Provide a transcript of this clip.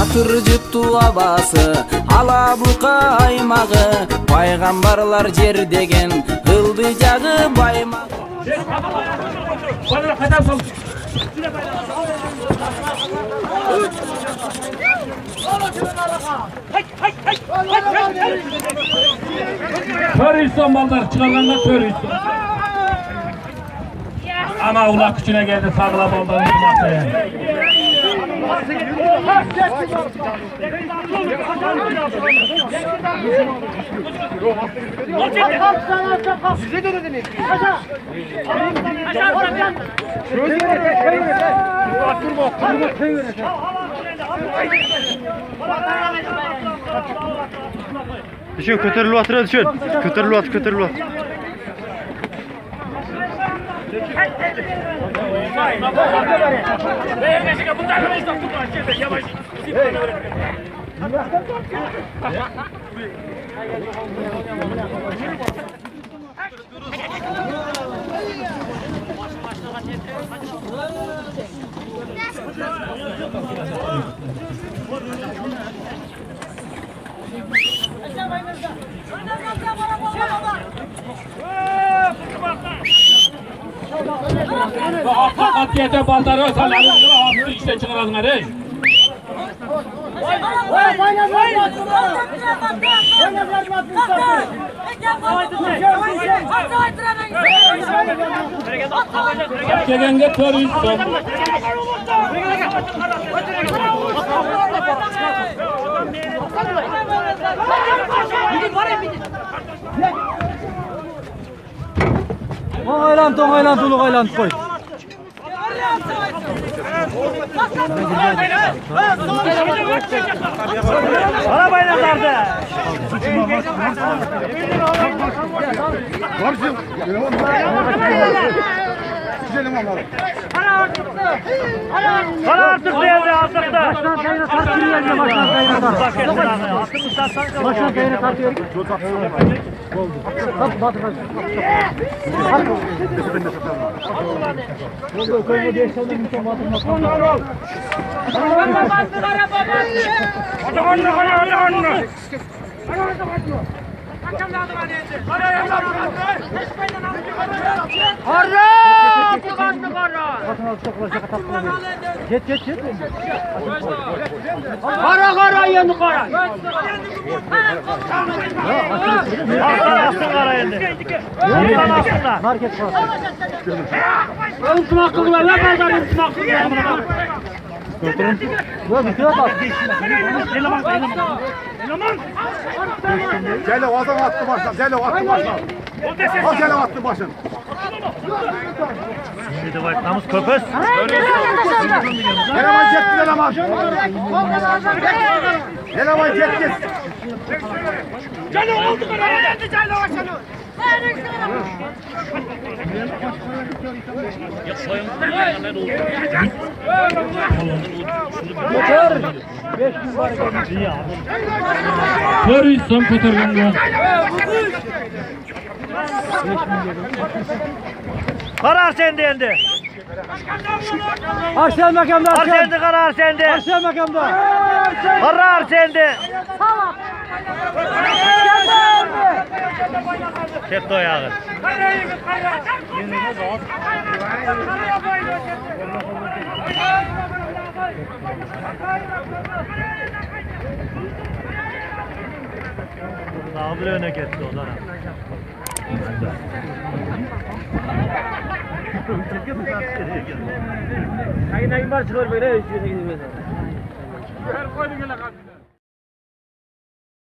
Батыр жыпту абасы, Алабука аймагы, пайгамбарлар жер деген, кылды жагы баймагы. Törüysün balдар çıkarlanma törüysün. Ama ulak küçüne geldi sağla baldarın masaya. Size de dediniz. Düşün, kötürülü atıra düşün. Kötürülü at, kötürülü at. Atiyete baldarı sallanır, işte çıkarasınlar ey. Çekenge törüysün. Toğaylan, tuluk aylan koy. Arabayla sardı. Para artık değerli artık da. Baştan kayına tartıyor ya, baştan kayına tartıyor. Baştan kayına tartıyor. Oldu. Bak batı kaç. Oldu koyma değiştirdim bütün batı. Baba bastı kara baba. Hadi anne. Get. Kara yanı kara. Astın kara yanı. Market var. Unutma hakkı var. Ne kadar unutma hakkı var. Gel o adam attı başına. Gel o attı başına. Al gel o attı başına. Şimdi de namus köpüs. Eleman cepti eleman. Eleman cepti. Gel o oldu kadar. Gel o aşağı. Törüysün kötürgünde. Karar sende endi. Arsen makamda. Arsen karar sende. Arsen makamda. Karar sende. Ketto ayağı. Dağılır öne gitti o zaman. Ayın var çıkıyor böyle. Her koyun gele kaldı.